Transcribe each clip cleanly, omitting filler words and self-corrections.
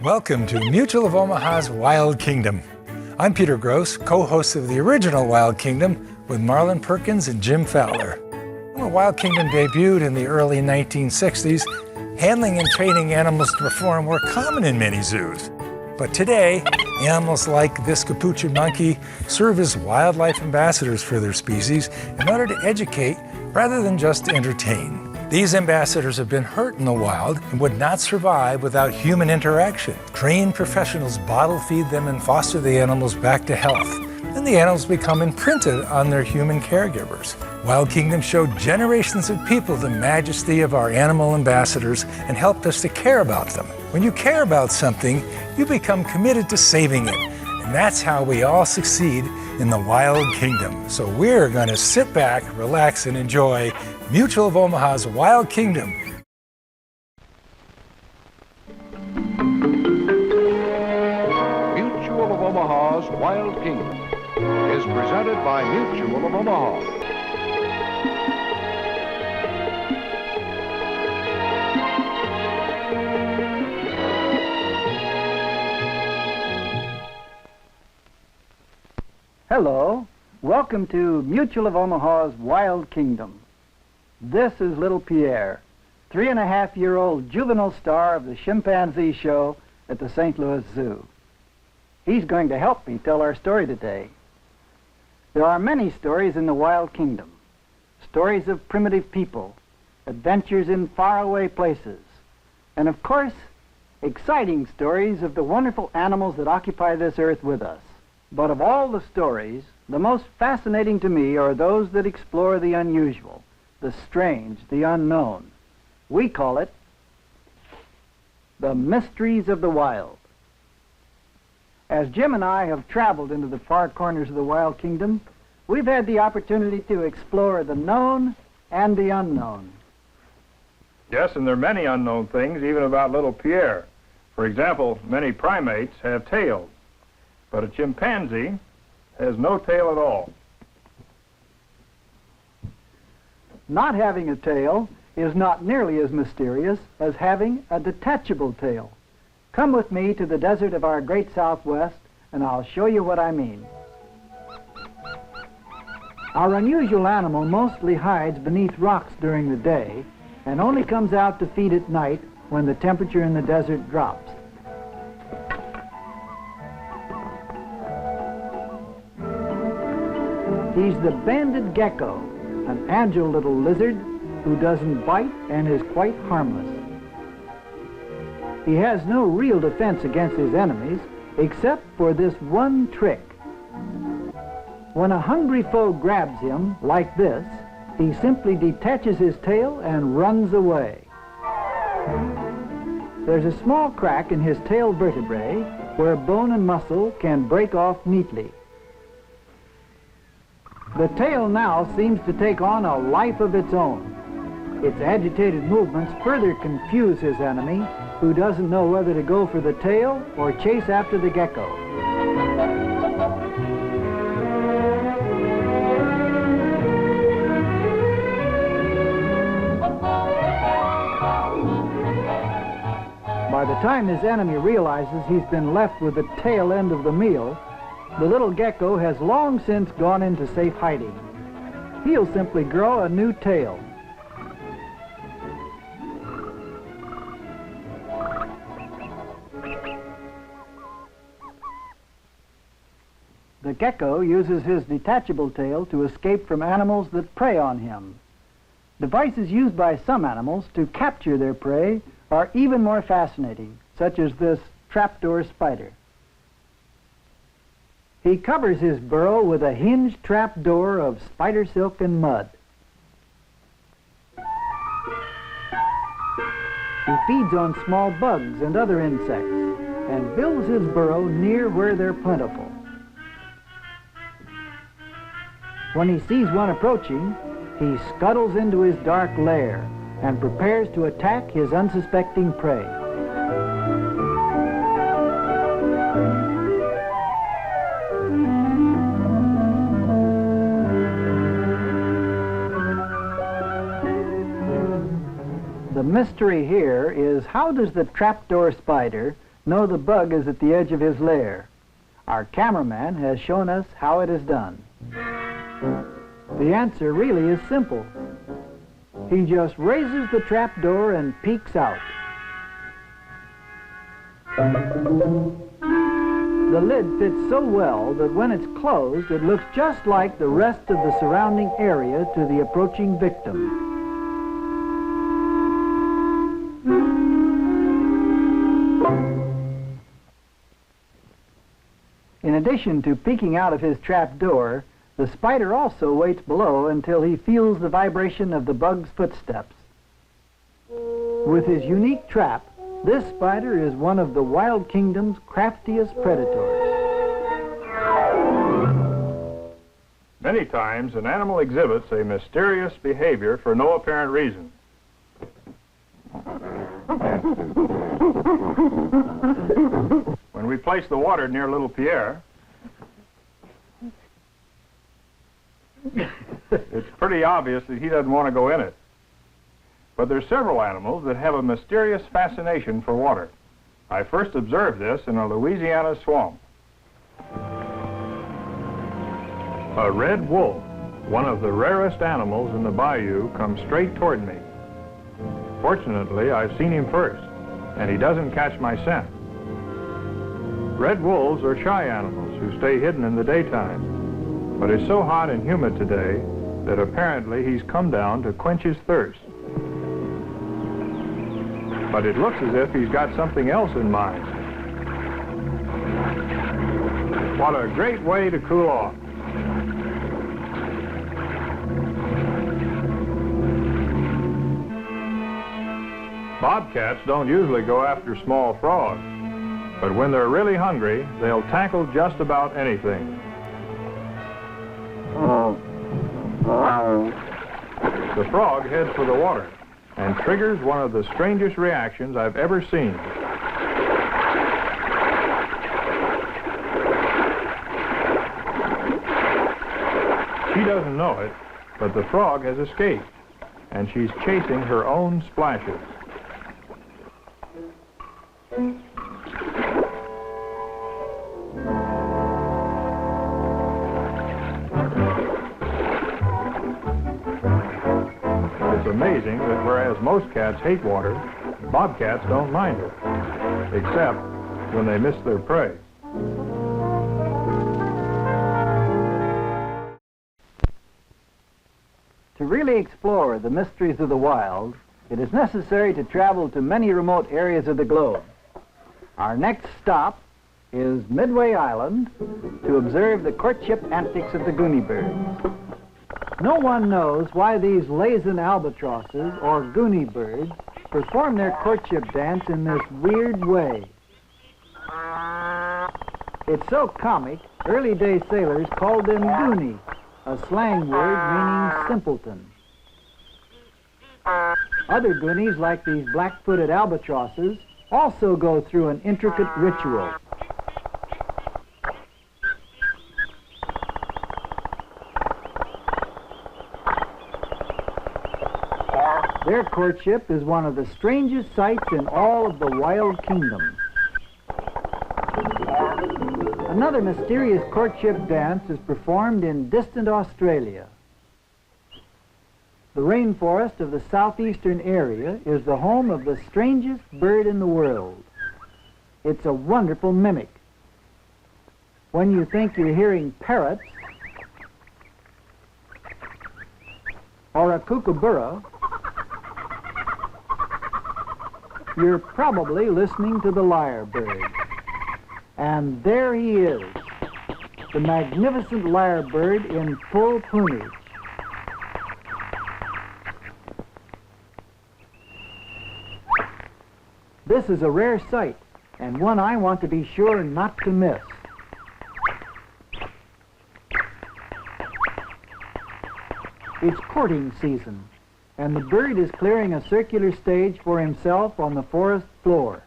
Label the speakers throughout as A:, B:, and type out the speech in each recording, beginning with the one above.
A: Welcome to Mutual of Omaha's Wild Kingdom. I'm Peter Gross, co-host of the original Wild Kingdom with Marlin Perkins and Jim Fowler. When Wild Kingdom debuted in the early 1960s, handling and training animals to perform were common in many zoos. But today, animals like this capuchin monkey serve as wildlife ambassadors for their species in order to educate rather than just to entertain. These ambassadors have been hurt in the wild and would not survive without human interaction. Trained professionals bottle feed them and foster the animals back to health, and the animals become imprinted on their human caregivers. Wild Kingdom showed generations of people the majesty of our animal ambassadors and helped us to care about them. When you care about something, you become committed to saving it, and that's how we all succeed in the Wild Kingdom. So we're going to sit back, relax, and enjoy Mutual of Omaha's Wild Kingdom.
B: Mutual of Omaha's Wild Kingdom is presented by Mutual of Omaha.
C: Hello, welcome to Mutual of Omaha's Wild Kingdom. This is little Pierre, 3.5-year-old juvenile star of the chimpanzee show at the St. Louis Zoo. He's going to help me tell our story today. There are many stories in the Wild Kingdom. Stories of primitive people, adventures in faraway places, and of course, exciting stories of the wonderful animals that occupy this earth with us. But of all the stories, the most fascinating to me are those that explore the unusual, the strange, the unknown. We call it the mysteries of the wild. As Jim and I have traveled into the far corners of the Wild Kingdom, we've had the opportunity to explore the known and the unknown.
D: Yes, and there are many unknown things, even about little Pierre. For example, many primates have tails, but a chimpanzee has no tail at all.
C: Not having a tail is not nearly as mysterious as having a detachable tail. Come with me to the desert of our great Southwest, and I'll show you what I mean. Our unusual animal mostly hides beneath rocks during the day and only comes out to feed at night when the temperature in the desert drops. He's the banded gecko, an agile little lizard who doesn't bite and is quite harmless. He has no real defense against his enemies except for this one trick. When a hungry foe grabs him, like this, he simply detaches his tail and runs away. There's a small crack in his tail vertebrae where bone and muscle can break off neatly. The tail now seems to take on a life of its own. Its agitated movements further confuse his enemy, who doesn't know whether to go for the tail or chase after the gecko. By the time his enemy realizes he's been left with the tail end of the meal, the little gecko has long since gone into safe hiding. He'll simply grow a new tail. The gecko uses his detachable tail to escape from animals that prey on him. Devices used by some animals to capture their prey are even more fascinating, such as this trapdoor spider. He covers his burrow with a hinged trapdoor of spider silk and mud. He feeds on small bugs and other insects and builds his burrow near where they're plentiful. When he sees one approaching, he scuttles into his dark lair and prepares to attack his unsuspecting prey. The mystery here is, how does the trapdoor spider know the bug is at the edge of his lair. Our cameraman has shown us how it is done. The answer really is simple. He just raises the trap door and peeks out. The lid fits so well that when it's closed, it looks just like the rest of the surrounding area to the approaching victim. In addition to peeking out of his trap door, the spider also waits below until he feels the vibration of the bug's footsteps. With his unique trap, this spider is one of the wild kingdom's craftiest predators.
D: Many times, an animal exhibits a mysterious behavior for no apparent reason. When we place the water near little Pierre, it's pretty obvious that he doesn't want to go in it. But there's several animals that have a mysterious fascination for water. I first observed this in a Louisiana swamp. A red wolf, one of the rarest animals in the bayou, comes straight toward me. Fortunately, I've seen him first, and he doesn't catch my scent. Red wolves are shy animals who stay hidden in the daytime, but it's so hot and humid today that apparently he's come down to quench his thirst. But it looks as if he's got something else in mind. What a great way to cool off. Bobcats don't usually go after small frogs, but when they're really hungry, they'll tackle just about anything. The frog heads for the water and triggers one of the strangest reactions I've ever seen. She doesn't know it, but the frog has escaped, and she's chasing her own splashes. It's amazing that whereas most cats hate water, bobcats don't mind it, except when they miss their prey.
C: To really explore the mysteries of the wild, it is necessary to travel to many remote areas of the globe. Our next stop is Midway Island to observe the courtship antics of the goonie birds. No one knows why these Laysan albatrosses, or goonie birds, perform their courtship dance in this weird way. It's so comic, early-day sailors called them goonie, a slang word meaning simpleton. Other goonies, like these black-footed albatrosses, also go through an intricate ritual. Their courtship is one of the strangest sights in all of the wild kingdom. Another mysterious courtship dance is performed in distant Australia. The rainforest of the southeastern area is the home of the strangest bird in the world. It's a wonderful mimic. When you think you're hearing parrots or a kookaburra, you're probably listening to the lyrebird. And there he is, the magnificent lyrebird in full plumage. This is a rare sight, and one I want to be sure not to miss. It's courting season, and the bird is clearing a circular stage for himself on the forest floor.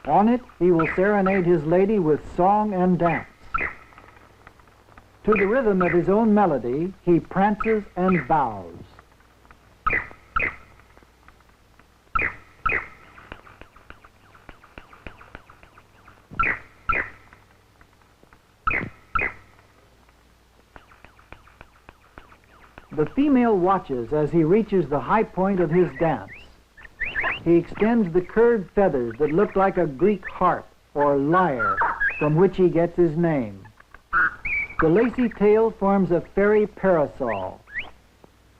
C: On it, he will serenade his lady with song and dance. To the rhythm of his own melody, he prances and bows. The female watches as he reaches the high point of his dance. He extends the curved feathers that look like a Greek harp or lyre, from which he gets his name. The lacy tail forms a fairy parasol.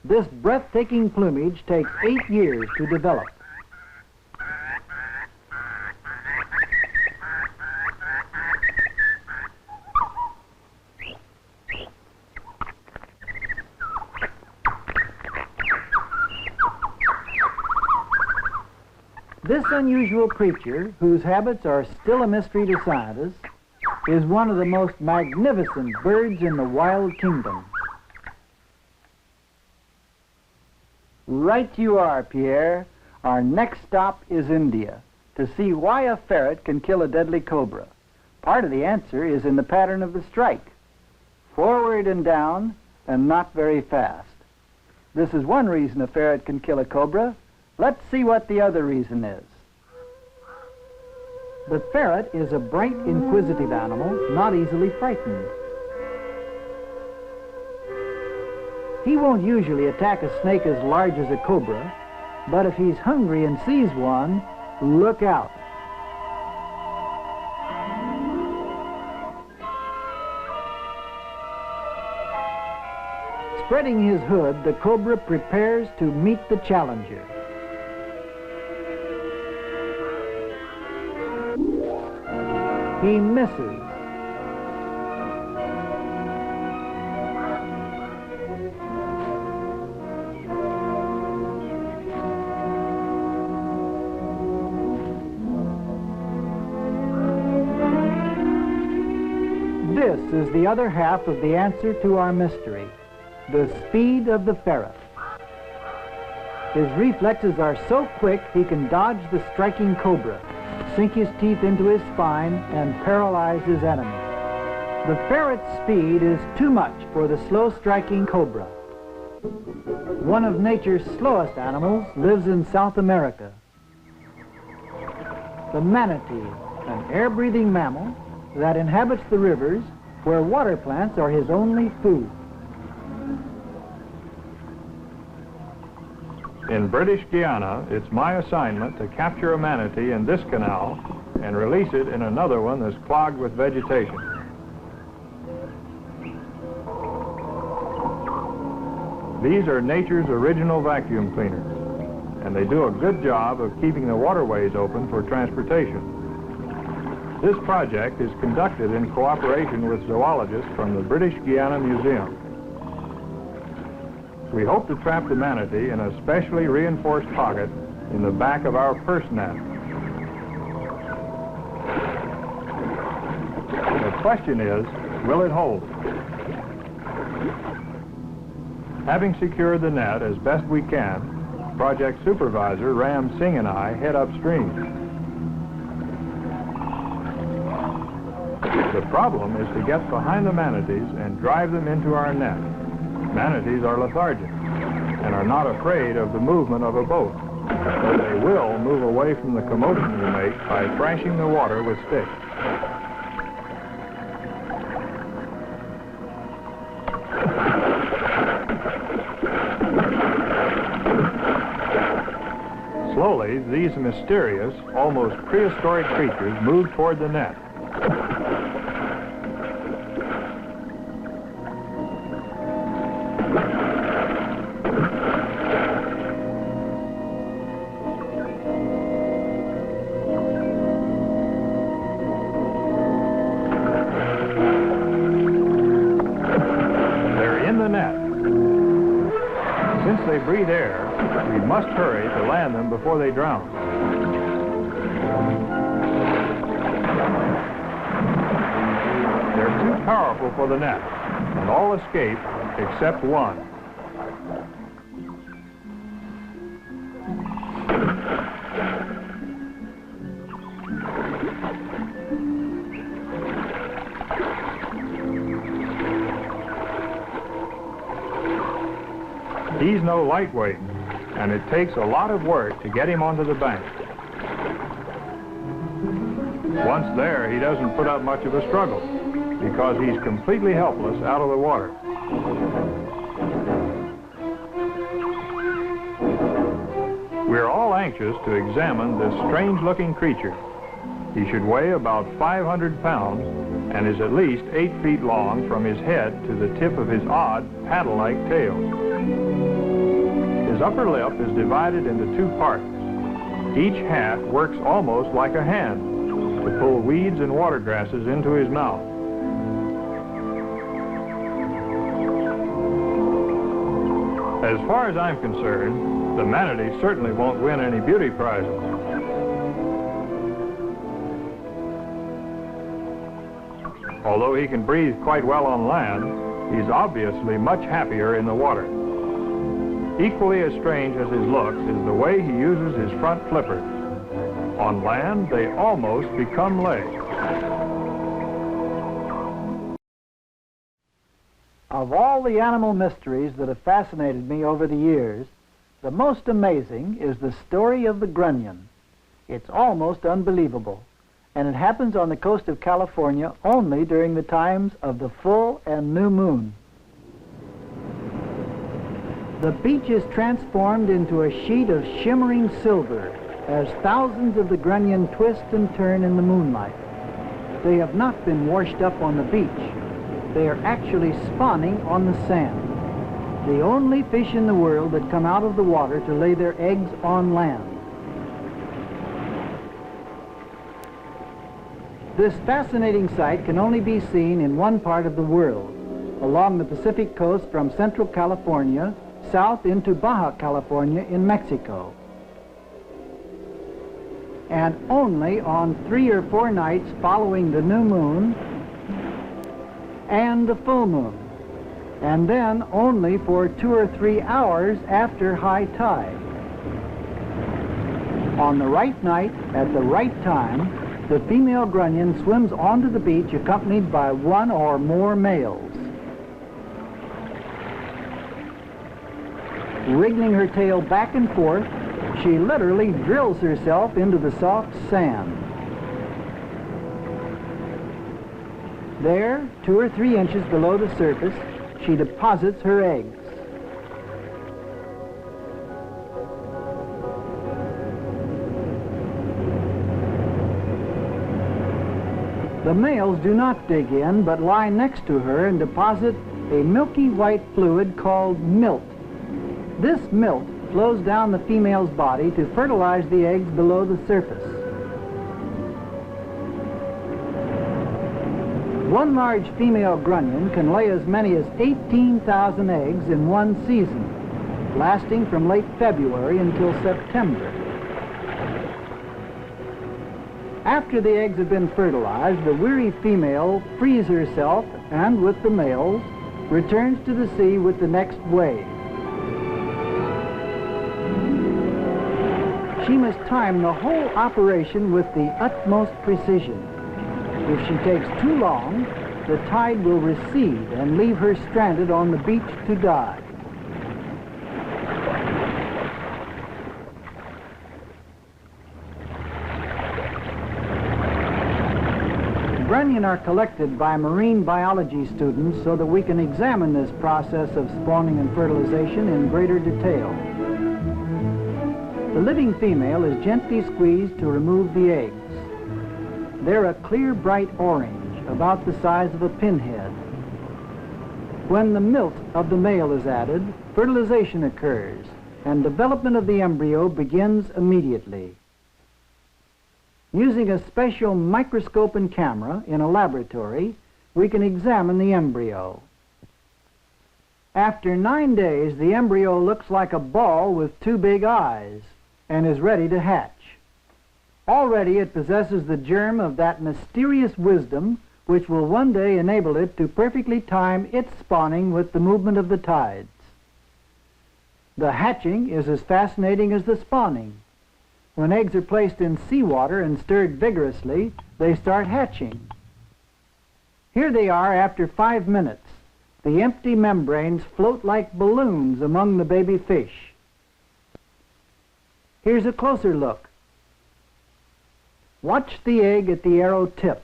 C: This breathtaking plumage takes 8 years to develop. This unusual creature, whose habits are still a mystery to scientists, is one of the most magnificent birds in the wild kingdom. Right you are, Pierre. Our next stop is India, to see why a ferret can kill a deadly cobra. Part of the answer is in the pattern of the strike. Forward and down, and not very fast. This is one reason a ferret can kill a cobra. Let's see what the other reason is. The ferret is a bright, inquisitive animal, not easily frightened. He won't usually attack a snake as large as a cobra, but if he's hungry and sees one, look out. Spreading his hood, the cobra prepares to meet the challenger. He misses. This is the other half of the answer to our mystery, the speed of the ferret. His reflexes are so quick he can dodge the striking cobra, sink his teeth into his spine, and paralyze his enemy. The ferret's speed is too much for the slow-striking cobra. One of nature's slowest animals lives in South America. The manatee, an air-breathing mammal that inhabits the rivers where water plants are his only food.
D: In British Guiana, it's my assignment to capture a manatee in this canal and release it in another one that's clogged with vegetation. These are nature's original vacuum cleaners, and they do a good job of keeping the waterways open for transportation. This project is conducted in cooperation with zoologists from the British Guiana Museum. We hope to trap the manatee in a specially reinforced pocket in the back of our purse net. The question is, will it hold? Having secured the net as best we can, project supervisor Ram Singh and I head upstream. The problem is to get behind the manatees and drive them into our net. Manatees are lethargic and are not afraid of the movement of a boat, but they will move away from the commotion we make by thrashing the water with sticks. Slowly, these mysterious, almost prehistoric creatures move toward the net. Since they breathe air, we must hurry to land them before they drown. They're too powerful for the net, and all escape except one. He's no lightweight, and it takes a lot of work to get him onto the bank. Once there, he doesn't put up much of a struggle because he's completely helpless out of the water. anxious to examine this strange-looking creature. He should weigh about 500 pounds and is at least 8 feet long from his head to the tip of his odd paddle-like tail. His upper lip is divided into 2 parts. Each half works almost like a hand to pull weeds and water grasses into his mouth. As far as I'm concerned, the manatee certainly won't win any beauty prizes. Although he can breathe quite well on land, he's obviously much happier in the water. Equally as strange as his looks is the way he uses his front flippers. On land, they almost become legs.
C: Of all the animal mysteries that have fascinated me over the years, the most amazing is the story of the grunion. It's almost unbelievable, and it happens on the coast of California only during the times of the full and new moon. The beach is transformed into a sheet of shimmering silver as thousands of the grunion twist and turn in the moonlight. They have not been washed up on the beach. They are actually spawning on the sand. The only fish in the world that come out of the water to lay their eggs on land. This fascinating sight can only be seen in one part of the world, along the Pacific coast from central California south into Baja California in Mexico. And only on 3 or 4 nights following the new moon and the full moon, and then only for 2 or 3 hours after high tide. On the right night, at the right time, the female grunion swims onto the beach accompanied by 1 or more males. Wriggling her tail back and forth, she literally drills herself into the soft sand. There, 2 or 3 inches below the surface, she deposits her eggs. The males do not dig in, but lie next to her and deposit a milky white fluid called milt. This milt flows down the female's body to fertilize the eggs below the surface. One large female grunion can lay as many as 18,000 eggs in one season, lasting from late February until September. After the eggs have been fertilized, the weary female frees herself and, with the males, returns to the sea with the next wave. She must time the whole operation with the utmost precision. If she takes too long, the tide will recede and leave her stranded on the beach to die. Grunion are collected by marine biology students so that we can examine this process of spawning and fertilization in greater detail. The living female is gently squeezed to remove the eggs. They're a clear, bright orange, about the size of a pinhead. When the milt of the male is added, fertilization occurs, and development of the embryo begins immediately. Using a special microscope and camera in a laboratory, we can examine the embryo. After 9 days, the embryo looks like a ball with 2 big eyes and is ready to hatch. Already it possesses the germ of that mysterious wisdom which will one day enable it to perfectly time its spawning with the movement of the tides. The hatching is as fascinating as the spawning. When eggs are placed in seawater and stirred vigorously, they start hatching. Here they are after 5 minutes. The empty membranes float like balloons among the baby fish. Here's a closer look. Watch the egg at the arrow tip.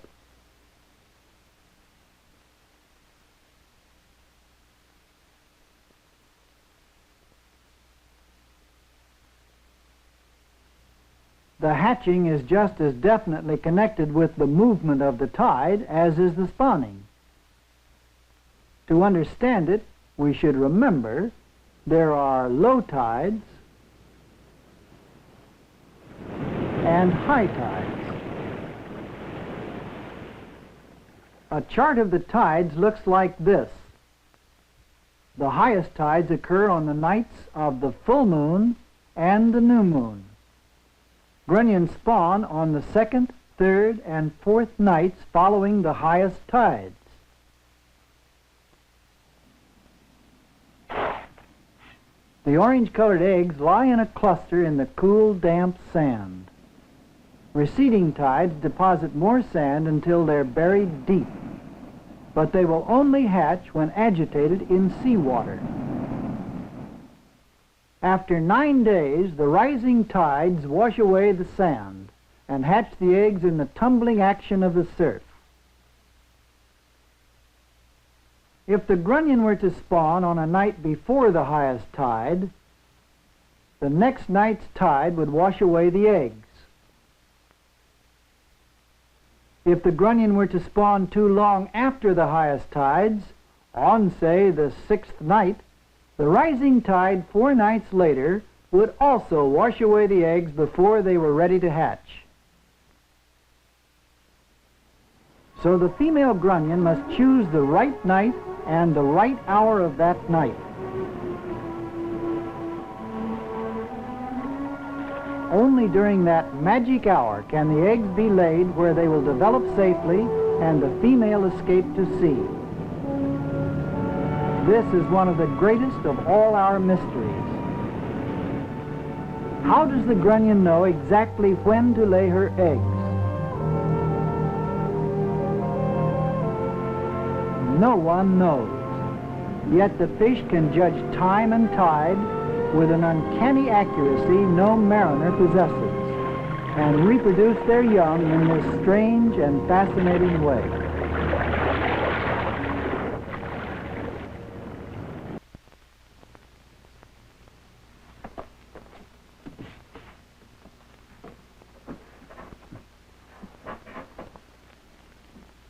C: The hatching is just as definitely connected with the movement of the tide as is the spawning. To understand it, we should remember there are low tides and high tides. A chart of the tides looks like this. The highest tides occur on the nights of the full moon and the new moon. Grunions spawn on the second, third, and fourth nights following the highest tides. The orange-colored eggs lie in a cluster in the cool, damp sand. Receding tides deposit more sand until they're buried deep, but they will only hatch when agitated in seawater. After 9 days, the rising tides wash away the sand and hatch the eggs in the tumbling action of the surf. If the grunion were to spawn on a night before the highest tide, the next night's tide would wash away the eggs. If the grunion were to spawn too long after the highest tides, on, say, the 6th night, the rising tide 4 nights later would also wash away the eggs before they were ready to hatch. So the female grunion must choose the right night and the right hour of that night. Only during that magic hour can the eggs be laid where they will develop safely and the female escape to sea. This is one of the greatest of all our mysteries. How does the grunion know exactly when to lay her eggs? No one knows. Yet the fish can judge time and tide with an uncanny accuracy no mariner possesses, and reproduce their young in this strange and fascinating way.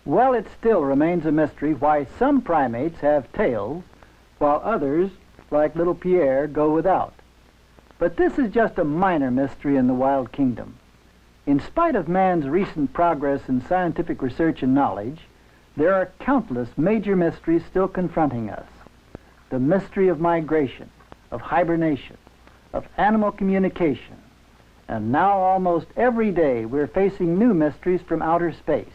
C: Well, it still remains a mystery why some primates have tails, while others, like little Pierre, go without. But this is just a minor mystery in the wild kingdom. In spite of man's recent progress in scientific research and knowledge, there are countless major mysteries still confronting us. The mystery of migration, of hibernation, of animal communication, and now almost every day we're facing new mysteries from outer space.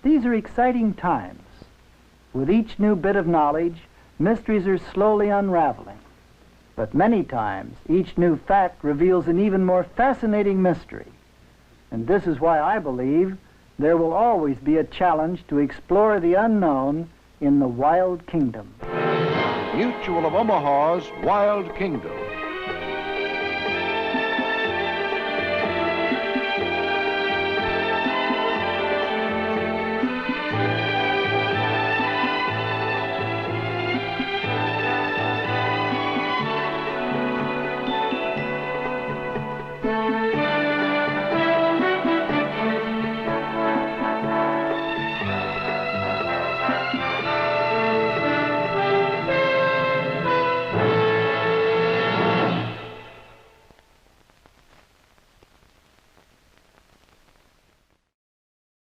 C: These are exciting times. With each new bit of knowledge, mysteries are slowly unraveling. But many times, each new fact reveals an even more fascinating mystery. And this is why I believe there will always be a challenge to explore the unknown in the wild kingdom.
B: Mutual of Omaha's Wild Kingdom.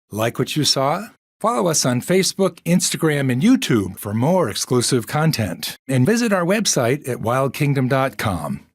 A: Like what you saw? Follow us on Facebook, Instagram, and YouTube for more exclusive content. And visit our website at wildkingdom.com.